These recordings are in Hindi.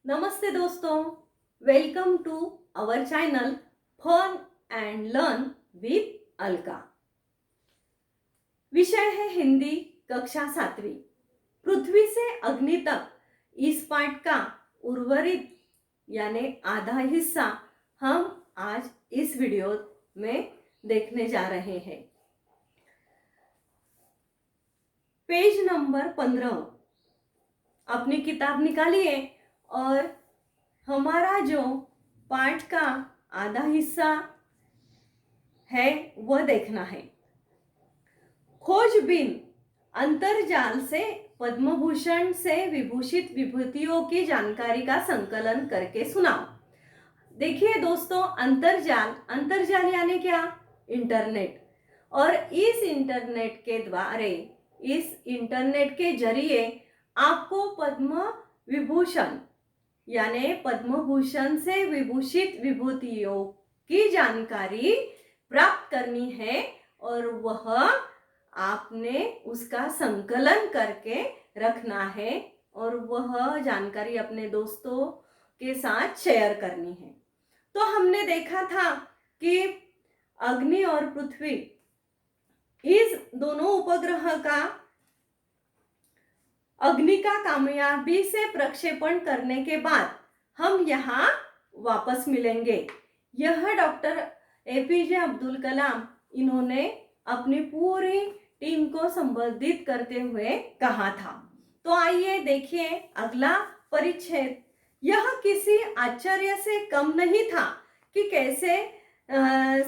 नमस्ते दोस्तों, welcome to our channel fun and learn with Alka. विषय है हिंदी कक्षा 7वीं, पृथ्वी से अग्नि तक। इस पाठ का उर्वरित यानी आधा हिस्सा हम आज इस वीडियो में देखने जा रहे हैं। पेज नंबर 15 अपनी किताब निकालिए और हमारा जो पाठ का आधा हिस्सा है वह देखना है। खोजबीन अंतर्जाल से पद्म भूषण से विभूषित विभूतियों की जानकारी का संकलन करके सुनाओ। देखिए दोस्तों, अंतर्जाल यानी क्या? इंटरनेट। और इस इंटरनेट के द्वारे, इस इंटरनेट के जरिए आपको पद्म विभूषण यानी पद्म भूषण से विभूषित विभूतियों की जानकारी प्राप्त करनी है और वह आपने उसका संकलन करके रखना है और वह जानकारी अपने दोस्तों के साथ शेयर करनी है। तो हमने देखा था कि अग्नि और पृथ्वी, इस दोनों उपग्रह का अग्नि का कामयाबी से प्रक्षेपण करने के बाद हम यहाँ वापस मिलेंगे। यह डॉक्टर एपीजे अब्दुल कलाम इन्होंने अपनी पूरी टीम को संबोधित करते हुए कहा था। तो आइए देखिए अगला परिच्छेद। यह किसी आश्चर्य से कम नहीं था कि कैसे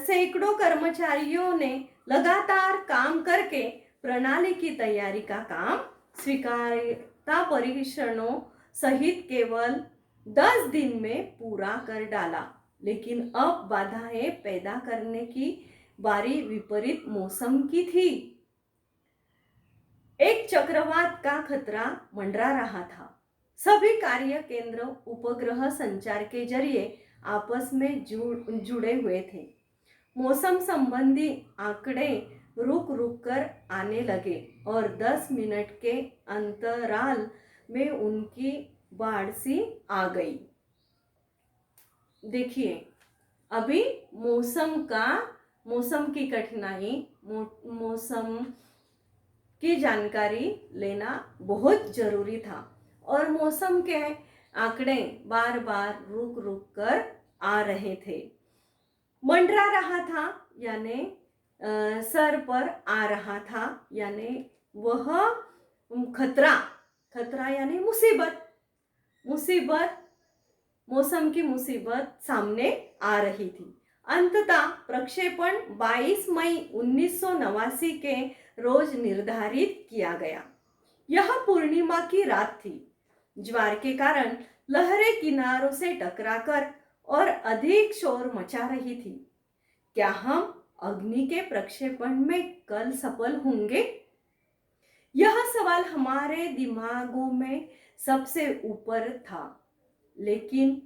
सैकड़ों कर्मचारियों ने लगातार काम करके प्रणाली की तैयारी का काम स्वीकार्यता परीक्षणों सहित केवल 10 दिन में पूरा कर डाला। लेकिन अब बाधाएं पैदा करने की बारी विपरीत मौसम की थी। एक चक्रवात का खतरा मंडरा रहा था। सभी कार्य केंद्र उपग्रह संचार के जरिए आपस में जुड़े हुए थे। मौसम संबंधी आंकड़े रुक रुक कर आने लगे और 10 मिनट के अंतराल में उनकी बाढ़ सी आ गई। देखिए, अभी मौसम की कठिनाई, मौसम की जानकारी लेना बहुत जरूरी था और मौसम के आंकड़े बार बार रुक रुक कर आ रहे थे, मंडरा रहा था यानी सर पर आ रहा था, यानी वह खतरा यानी मुसीबत, मौसम की मुसीबत सामने आ रही थी। अंततः प्रक्षेपण 22 मई 1989 के रोज निर्धारित किया गया। यह पूर्णिमा की रात थी। ज्वार के कारण लहरें किनारों से टकराकर और अधिक शोर मचा रही थी। क्या हम अग्नि के प्रक्षेपण में कल सफल होंगे? यह सवाल हमारे दिमागों में सबसे ऊपर था, लेकिन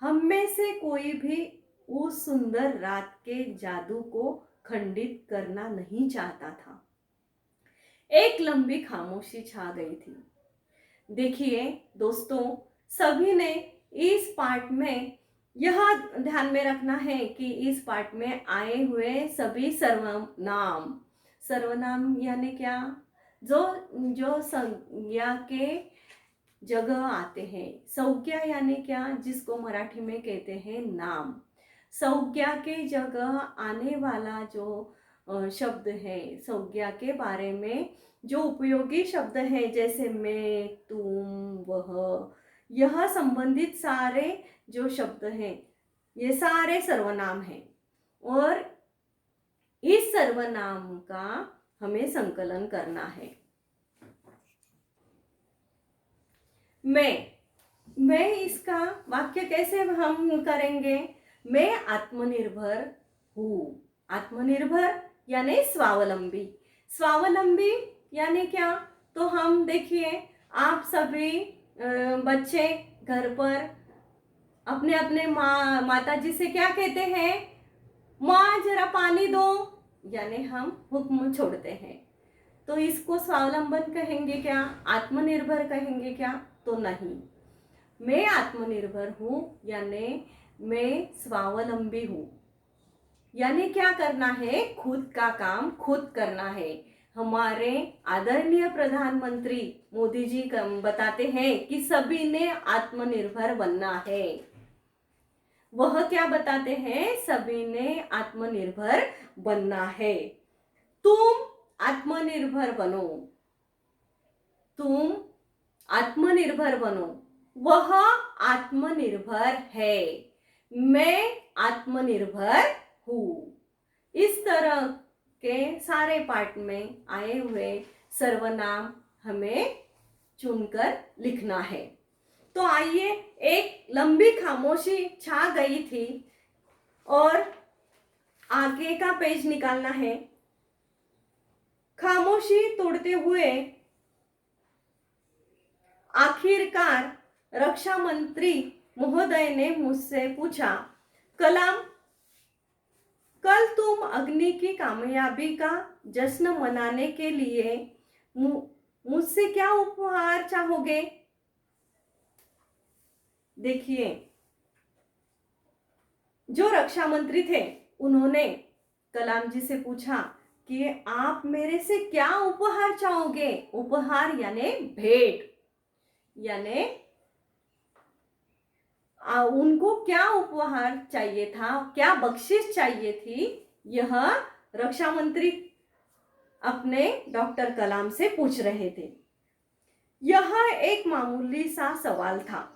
हम में से कोई भी उस सुंदर रात के जादू को खंडित करना नहीं चाहता था। एक लंबी खामोशी छा गई थी। देखिए दोस्तों, सभी ने इस पाठ में यह ध्यान में रखना है कि इस पाठ में आए हुए सभी सर्वनाम यानी क्या? जो संज्ञा के जगह आते हैं। संज्ञा यानी क्या? जिसको मराठी में कहते हैं नाम। संज्ञा के जगह आने वाला जो शब्द है, संज्ञा के बारे में जो उपयोगी शब्द है, जैसे मैं, तुम, वह, यह संबंधित सारे जो शब्द हैं ये सारे सर्वनाम हैं और इस सर्वनाम का हमें संकलन करना है। मैं इसका वाक्य कैसे हम करेंगे? मैं आत्मनिर्भर हूँ। आत्मनिर्भर यानी स्वावलंबी यानी क्या? तो हम देखिए, आप सभी बच्चे घर पर अपने अपने माता जी से क्या कहते हैं? माँ जरा पानी दो, यानी हम हुक्म छोड़ते हैं। तो इसको स्वावलंबन कहेंगे क्या? आत्मनिर्भर कहेंगे क्या? तो नहीं। मैं आत्मनिर्भर हूँ यानी मैं स्वावलंबी हूँ। यानी क्या करना है, खुद का काम खुद करना है। हमारे आदरणीय प्रधानमंत्री मोदी जी बताते हैं कि सभी ने आत्मनिर्भर बनना है। वह क्या बताते हैं, सभी ने आत्मनिर्भर बनना है। तुम आत्मनिर्भर बनो, तुम आत्मनिर्भर बनो। वह आत्मनिर्भर है, मैं आत्मनिर्भर हूँ। इस तरह के सारे पाठ में आए हुए सर्वनाम हमें चुनकर लिखना है। तो आइए, एक लंबी खामोशी छा गई थी और आगे का पेज निकालना है। खामोशी तोड़ते हुए आखिरकार रक्षा मंत्री महोदय ने मुझसे पूछा, कलाम, कल तुम अग्नि की कामयाबी का जश्न मनाने के लिए मुझसे क्या उपहार चाहोगे? देखिए, जो रक्षा मंत्री थे उन्होंने कलाम जी से पूछा कि आप मेरे से क्या उपहार चाहोगे। उपहार यानी भेंट, यानी उनको क्या उपहार चाहिए था, क्या बख्शिश चाहिए थी, यह रक्षा मंत्री अपने डॉक्टर कलाम से पूछ रहे थे। यह एक मामूली सा सवाल था,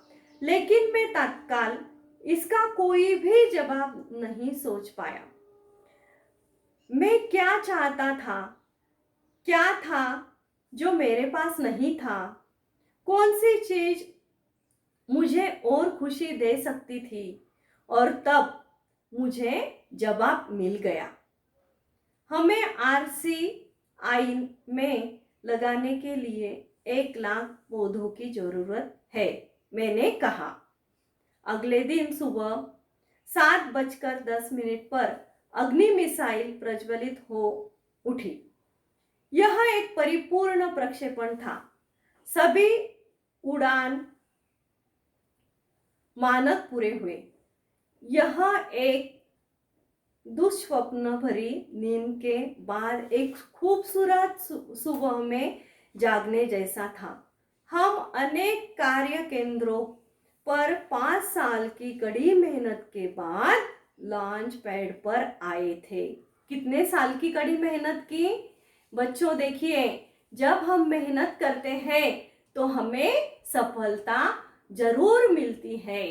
लेकिन मैं तत्काल इसका कोई भी जवाब नहीं सोच पाया। मैं क्या चाहता था, क्या था जो मेरे पास नहीं था, कौन सी चीज मुझे और खुशी दे सकती थी, और तब मुझे जवाब मिल गया। हमें RCI में लगाने के लिए 1,00,000 पौधों की जरूरत है, मैंने कहा। अगले दिन सुबह 7:10 पर अग्नि मिसाइल प्रज्वलित हो उठी। यह एक परिपूर्ण प्रक्षेपण था। सभी उड़ान मानक पूरे हुए। यह एक दुस्वप्न भरी नींद के बाद एक खूबसूरत सुबह में जागने जैसा था। हम अनेक कार्य केंद्रों पर 5 साल की कड़ी मेहनत के बाद लॉन्च पैड पर आए थे। कितने साल की कड़ी मेहनत की? बच्चों देखिए, जब हम मेहनत करते हैं तो हमें सफलता जरूर मिलती है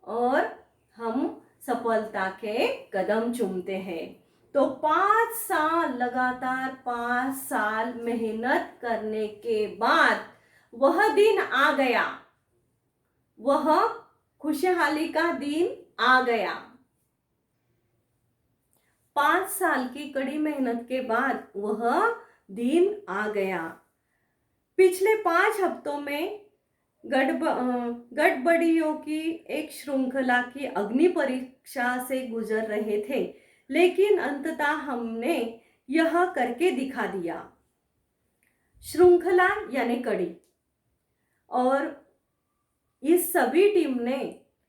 और हम सफलता के कदम चूमते हैं। तो 5 साल, लगातार 5 साल मेहनत करने के बाद वह दिन आ गया, वह खुशहाली का दिन आ गया। 5 साल की कड़ी मेहनत के बाद वह दिन आ गया। पिछले 5 हफ्तों में गड़बड़ियों की एक श्रृंखला की अग्नि परीक्षा से गुजर रहे थे, लेकिन अंततः हमने यह करके दिखा दिया। श्रृंखला यानी कड़ी, और इस सभी टीम ने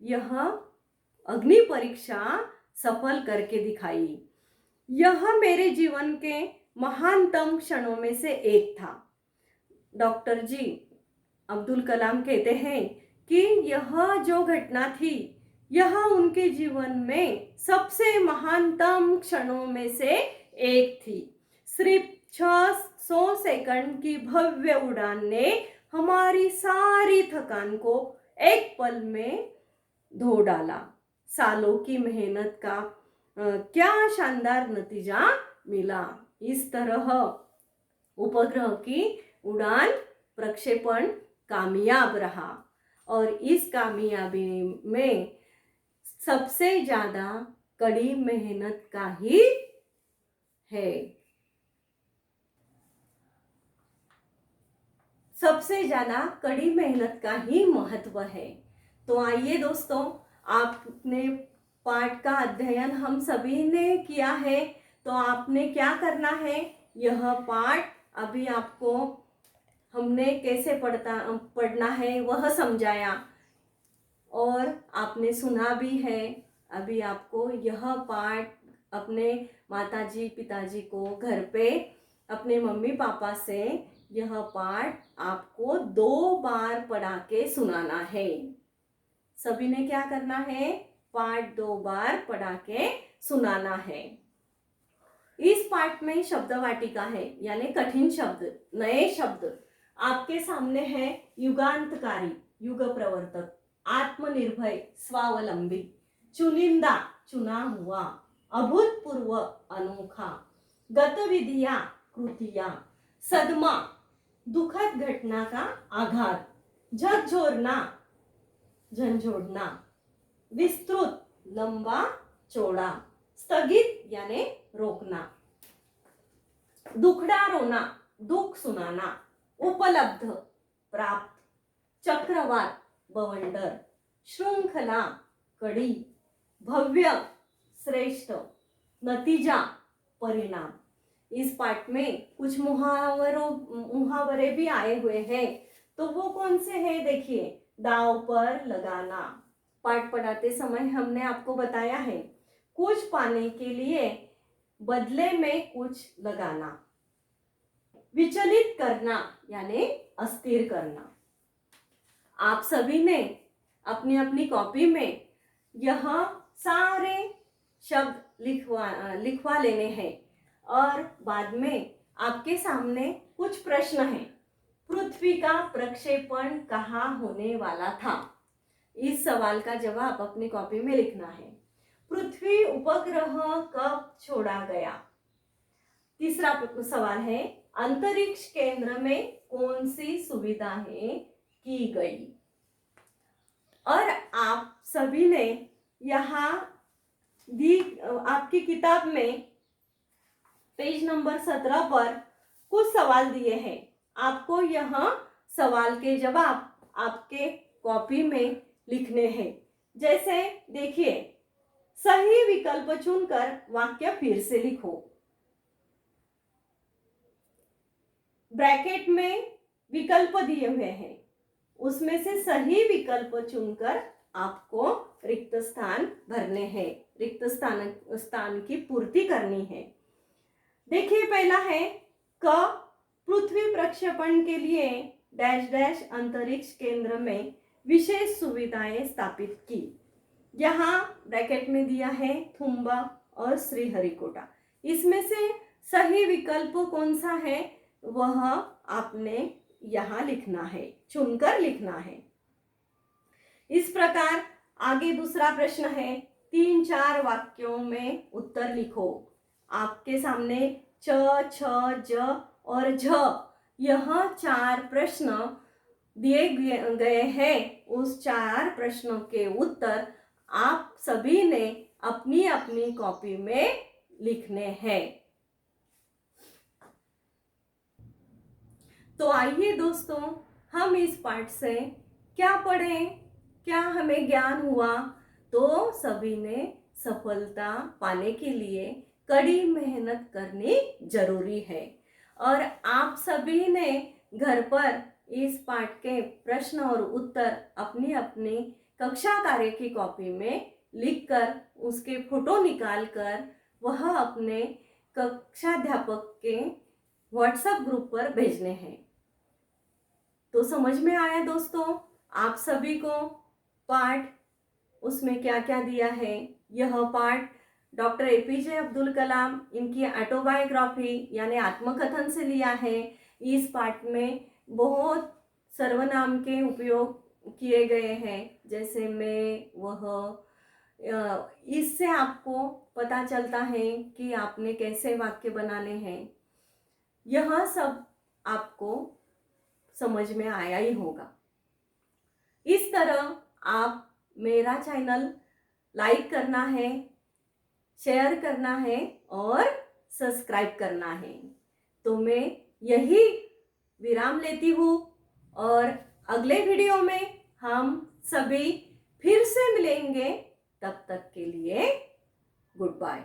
यह अग्नि परीक्षा सफल करके दिखाई। यह मेरे जीवन के महानतम क्षणों में से एक था। डॉक्टर जी अब्दुल कलाम कहते हैं कि यह जो घटना थी, यह उनके जीवन में सबसे महानतम क्षणों में से एक थी। सिर्फ 600 सेकंड की भव्य उड़ान ने हमारी सारी थकान को एक पल में धो डाला। सालों की मेहनत का क्या शानदार नतीजा मिला। इस तरह उपग्रह की उड़ान प्रक्षेपण कामयाब रहा, और इस कामयाबी में सबसे ज्यादा कड़ी मेहनत का ही है। सबसे ज्यादा कड़ी मेहनत का ही महत्व है। तो आइए दोस्तों, आपने पाठ का अध्ययन हम सभी ने किया है, तो आपने क्या करना है, यह पाठ अभी आपको हमने कैसे पढ़ना है वह समझाया। और आपने सुना भी है। अभी आपको यह पाठ अपने माताजी पिताजी को घर पे अपने मम्मी पापा से यह पाठ आपको 2 बार पढ़ा के सुनाना है। सभी ने क्या करना है? पाठ 2 बार पढ़ा के सुनाना है। इस पाठ में शब्द वाटिका है, यानी कठिन शब्द, नए शब्द आपके सामने है। युगांतकारी, युग प्रवर्तक, आत्मनिर्भर, स्वावलंबी, चुनिंदा, चुना हुआ, अभूतपूर्व, अनोखा, गतिविधियां, कृतियां, सदमा, दुखद घटना का आघात, झकझोरना, झंझोड़ना, विस्तृत, लंबा चौड़ा, स्थगित यानी रोकना, दुखड़ा रोना, दुख सुनाना, उपलब्ध, प्राप्त, चक्रवात, बवंडर, श्रृंखला, कड़ी, भव्य, श्रेष्ठ, नतीजा, परिणाम। इस पाठ में कुछ मुहावरे भी आए हुए हैं, तो वो कौन से हैं? देखिए, दांव पर लगाना। पाठ पढ़ाते समय हमने आपको बताया है, कुछ पाने के लिए बदले में कुछ लगाना, विचलित करना यानी अस्थिर करना। आप सभी ने अपनी अपनी कॉपी में यह सारे शब्द लिखवा लेने हैं और बाद में आपके सामने कुछ प्रश्न हैं। पृथ्वी का प्रक्षेपण कहाँ होने वाला था? इस सवाल का जवाब अपनी कॉपी में लिखना है। पृथ्वी उपग्रह कब छोड़ा गया? तीसरा सवाल है, अंतरिक्ष केंद्र में कौन सी सुविधाएं की गई? और आप सभी ने यहाँ दी आपकी किताब में पेज नंबर 17 पर कुछ सवाल दिए हैं। आपको यह सवाल के जवाब आपके कॉपी में लिखने हैं। जैसे देखिए, सही विकल्प चुनकर वाक्य फिर से लिखो। ब्रैकेट में विकल्प दिए हुए हैं, उसमें से सही विकल्प चुनकर आपको रिक्त स्थान भरने हैं, रिक्त स्थान की पूर्ति करनी है। देखिए, पहला है क, पृथ्वी प्रक्षेपण के लिए डैश डैश अंतरिक्ष केंद्र में विशेष सुविधाएं स्थापित की। यहाँ ब्रैकेट में दिया है थुम्बा और श्रीहरिकोटा। इसमें से सही विकल्प कौन सा है वह आपने यहाँ लिखना है, चुनकर लिखना है। इस प्रकार आगे दूसरा प्रश्न है, 3-4 वाक्यों में उत्तर लिखो। आपके सामने च, छ, ज और झ यह 4 प्रश्न दिए गए हैं। उस 4 प्रश्नों के उत्तर आप सभी ने अपनी अपनी कॉपी में लिखने हैं। तो आइए दोस्तों, हम इस पाठ से क्या पढ़ें, क्या हमें ज्ञान हुआ? तो सभी ने सफलता पाने के लिए कड़ी मेहनत करनी जरूरी है और आप सभी ने घर पर इस पाठ के प्रश्न और उत्तर अपनी अपनी कक्षा कार्य की कॉपी में लिखकर उसके फोटो निकालकर वह अपने कक्षाध्यापक के व्हाट्सएप ग्रुप पर भेजने हैं। तो समझ में आया दोस्तों आप सभी को पाठ, उसमें क्या क्या दिया है? यह पाठ डॉक्टर एपीजे अब्दुल कलाम इनकी ऑटोबायोग्राफी यानी आत्मकथन से लिया है। इस पाठ में बहुत सर्वनाम के उपयोग किए गए हैं, जैसे मैं, वह। इससे आपको पता चलता है कि आपने कैसे वाक्य बनाने हैं। यह सब आपको समझ में आया ही होगा। इस तरह आप मेरा चैनल लाइक करना है, शेयर करना है और सब्सक्राइब करना है। तो मैं यही विराम लेती हूँ और अगले वीडियो में हम सभी फिर से मिलेंगे। तब तक के लिए गुड बाय।